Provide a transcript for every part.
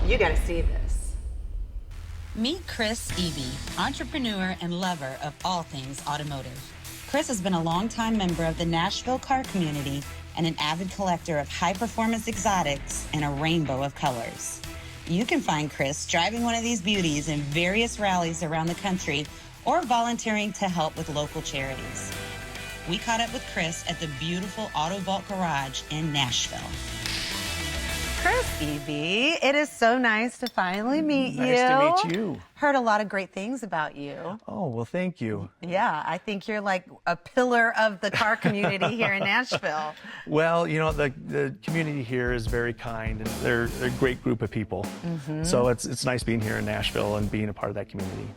You gotta see this. Meet Chris Eevee, entrepreneur and lover of all things automotive. Chris has been a longtime member of the Nashville car community and an avid collector of high-performance exotics in a rainbow of colors. You can find Chris driving one of these beauties in various rallies around the country or volunteering to help with local charities. We caught up with Chris at the beautiful Auto Vault Garage in Nashville. Chris Eevee, it is so nice to finally meet you. Nice to meet you. Heard a lot of great things about you. Oh, well, thank you. Yeah, I think you're like a pillar of the car community here in Nashville. Well, you know, the community here is very kind, and they're a great group of people. So it's nice being here in Nashville and being a part of that community.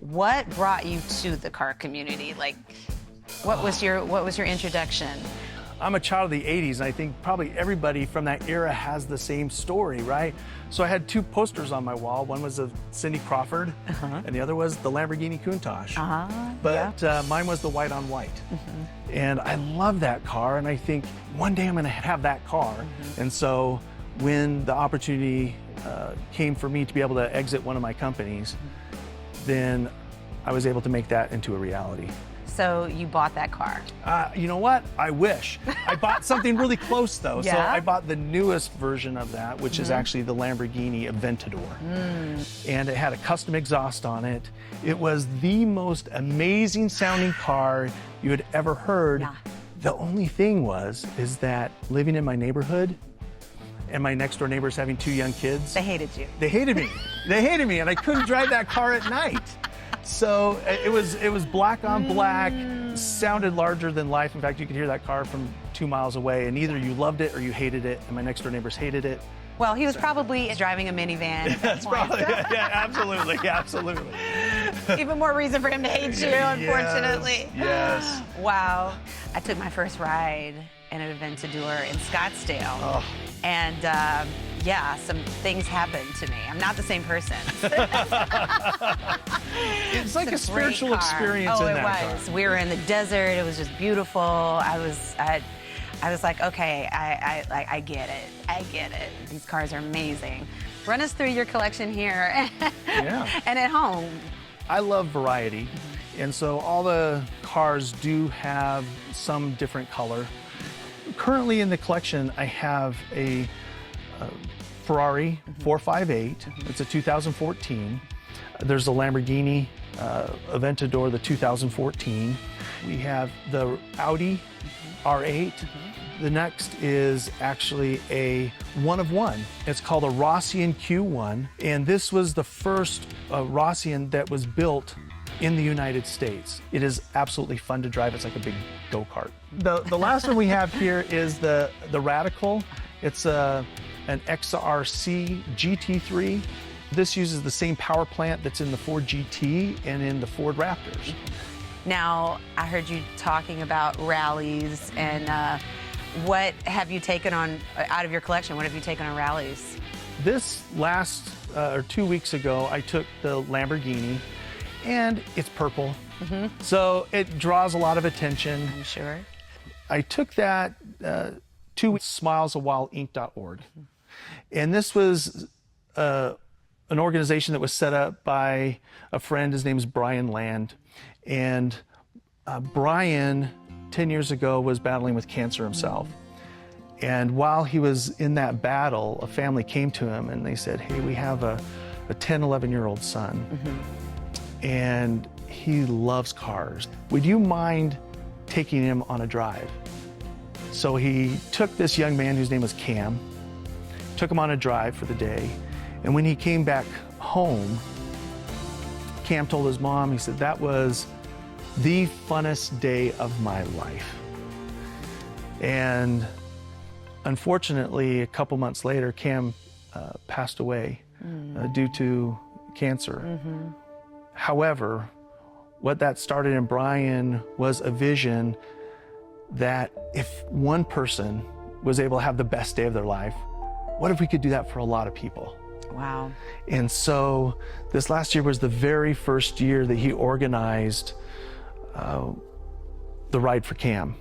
What brought you to the car community? Like, what was your introduction? I'm a child of the 80s, and I think probably everybody from that era has the same story, right? So I had two posters on my wall. One was of Cindy Crawford, and the other was the Lamborghini Countach. But mine was the white on white. And I love that car, and I think one day I'm gonna have that car. And so when the opportunity came for me to be able to exit one of my companies, then I was able to make that into a reality. So you bought that car? You know what? I wish. I bought something really close, though. Yeah? So I bought the newest version of that, which is actually the Lamborghini Aventador. And it had a custom exhaust on it. It was the most amazing sounding car you had ever heard. Yeah. The only thing is that living in my neighborhood and my next door neighbors having two young kids. They hated you. They hated me. They hated me, and I couldn't drive that car at night. So it was black on black, sounded larger than life. In fact, you could hear that car from 2 miles away, and either you loved it or you hated it, and my next door neighbors hated it. Well, he was probably driving a minivan at that That's point. probably, yeah, absolutely, absolutely. Even more reason for him to hate you, unfortunately. Yes. Wow. I took my first ride in an Aventador in Scottsdale. Oh. And yeah, some things happened to me. I'm not the same person. It's like a great spiritual car. experience in that car. Oh, it was. We were in the desert. It was just beautiful. I was like, okay, I get it. I get it. These cars are amazing. Run us through your collection here and at home. I love variety, and so all the cars do have some different color. Currently in the collection, I have a Ferrari 458. It's a 2014. There's a Lamborghini Aventador, the 2014. We have the Audi R8. The next is actually a one of one. It's called a Rossian Q1, and this was the first Rossian that was built in the United States. It is absolutely fun to drive. It's like a big go-kart. The last one we have here is the Radical. It's an XRC GT3. This uses the same power plant that's in the Ford GT and in the Ford Raptors. Now, I heard you talking about rallies, and what have you taken on out of your collection? What have you taken on rallies? This last, or 2 weeks ago, I took the Lamborghini, and it's purple. So it draws a lot of attention. I'm sure. I took that to smilesawhileinc.org. And this was an organization that was set up by a friend. His name is Brian Land. And Brian, 10 years ago, was battling with cancer himself. And while he was in that battle, a family came to him and they said, hey, we have a 10, 11-year-old son. And he loves cars. Would you mind taking him on a drive? So he took this young man whose name was Cam, took him on a drive for the day. And when he came back home, Cam told his mom, he said, that was the funnest day of my life. And unfortunately, a couple months later, Cam passed away due to cancer. However, what that started in Brian was a vision that if one person was able to have the best day of their life, what if we could do that for a lot of people? Wow. And so this last year was the very first year that he organized the Ride for Cam.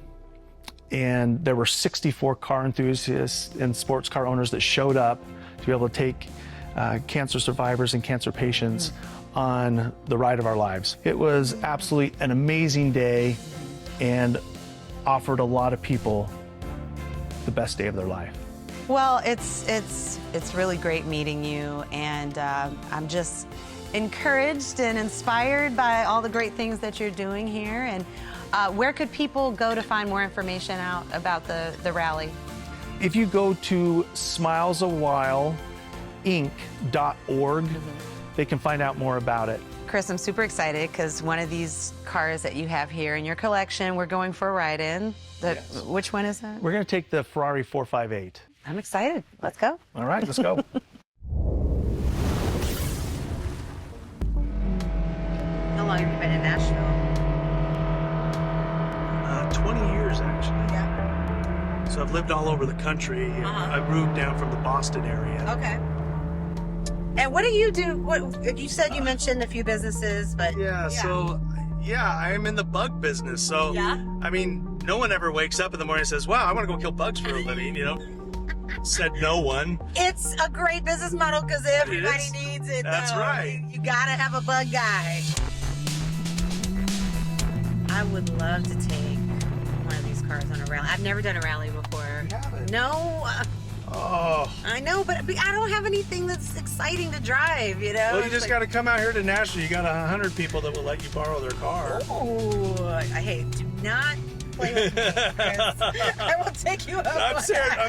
And there were 64 car enthusiasts and sports car owners that showed up to be able to take cancer survivors and cancer patients on the ride of our lives. It was absolutely an amazing day and offered a lot of people the best day of their life. Well, it's really great meeting you, and I'm just encouraged and inspired by all the great things that you're doing here. And where could people go to find more information out about the rally? If you go to smilesawhileinc.org, they can find out more about it. Chris, I'm super excited because one of these cars that you have here in your collection, we're going for a ride in. Yes. Which one is that? We're going to take the Ferrari 458. I'm excited. Let's go. All right, let's go. How long have you been in Nashville? 20 years, actually. Yeah. So I've lived all over the country. I moved down from the Boston area. Okay. And what do you do? What you said you mentioned a few businesses, but So I'm in the bug business. So I mean, no one ever wakes up in the morning and says, "Wow, I want to go kill bugs for a living," you know? Said no one. it's a great business model because everybody needs it. That's though. right. You gotta have a bug guy. I would love to take one of these cars on a rally. I've never done a rally before. You haven't? No. Oh. I know, but I don't have anything that's exciting to drive, you know? Well, you just got to come out here to Nashville. You got 100 people that will let you borrow their car. Oh, do not play with me, Chris. I will take you up. I'm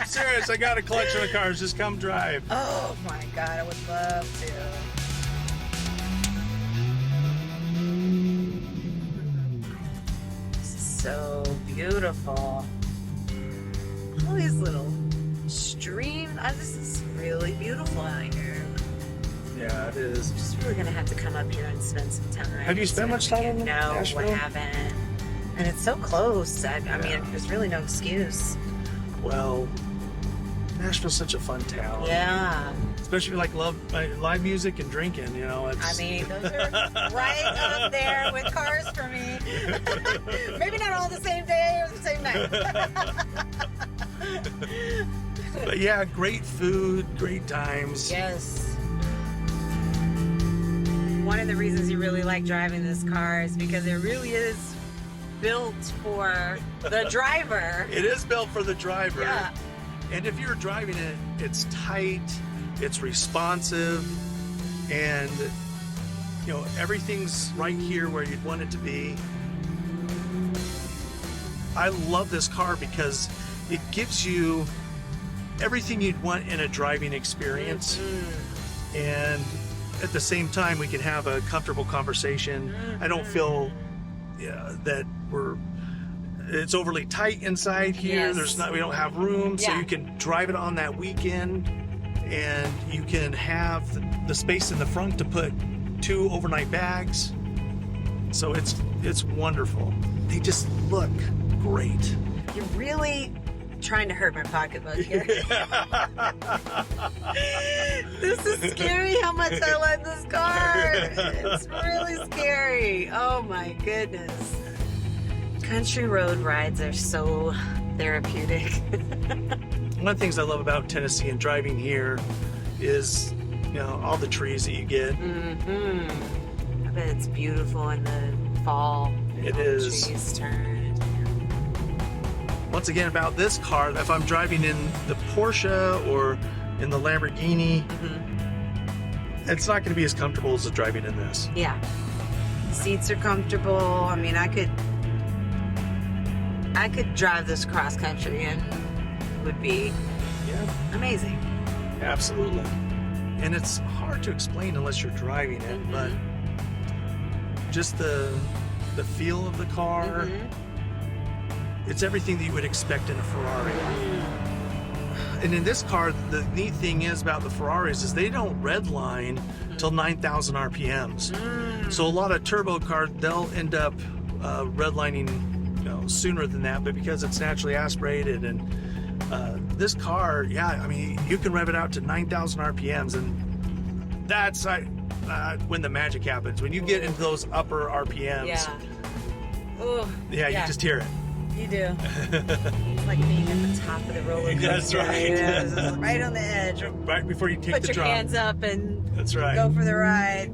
serious. I got a collection of cars. Just come drive. Oh my God, I would love to. This is so beautiful. All these little streams. This is really beautiful out here. Yeah, it is. I'm just really gonna have to come up here and spend some time. Have you spent much time in Nashville? No, I haven't. And it's so close. I mean, there's really no excuse. Well, Nashville's such a fun town. Yeah. Especially if you like live music and drinking, you know. I mean, those are right up there with cars for me. Maybe not all the same day or the same night. But yeah, great food, great times. Yes. One of the reasons you really like driving this car is because it really is built for the driver. It is built for the driver. Yeah. And if you're driving it, it's tight, it's responsive, and you know, everything's right here where you'd want it to be. I love this car because it gives you everything you'd want in a driving experience. And at the same time, we can have a comfortable conversation. I don't feel that it's overly tight inside here. Yes. We don't have room, so Yeah. you can drive it on that weekend, and you can have the space in the front to put 2 overnight bags. So it's wonderful. They just look great. You're really trying to hurt my pocketbook here. This is scary how much I like this car. It's really scary. Oh my goodness. Country road rides are so therapeutic. One of the things I love about Tennessee and driving here is, you know, all the trees that you get. I bet it's beautiful in the fall. It all is. The trees turn. Once again, about this car, if I'm driving in the Porsche or in the Lamborghini, it's not going to be as comfortable as driving in this. Yeah. Seats are comfortable. I mean, I could drive this cross country and it would be amazing. Absolutely. And it's hard to explain unless you're driving it, but just the feel of the car, it's everything that you would expect in a Ferrari. And in this car, the neat thing is about the Ferraris is they don't redline till 9,000 RPMs. So a lot of turbo cars, they'll end up redlining sooner than that, but because it's naturally aspirated, and this car, I mean, you can rev it out to 9,000 RPMs, and that's when the magic happens. When you get into those upper RPMs, you just hear it. You do. It's like being at the top of the roller coaster. That's right. You know, it's just right on the edge. Right before you take Put the your drop. hands up and That's right. go for the ride.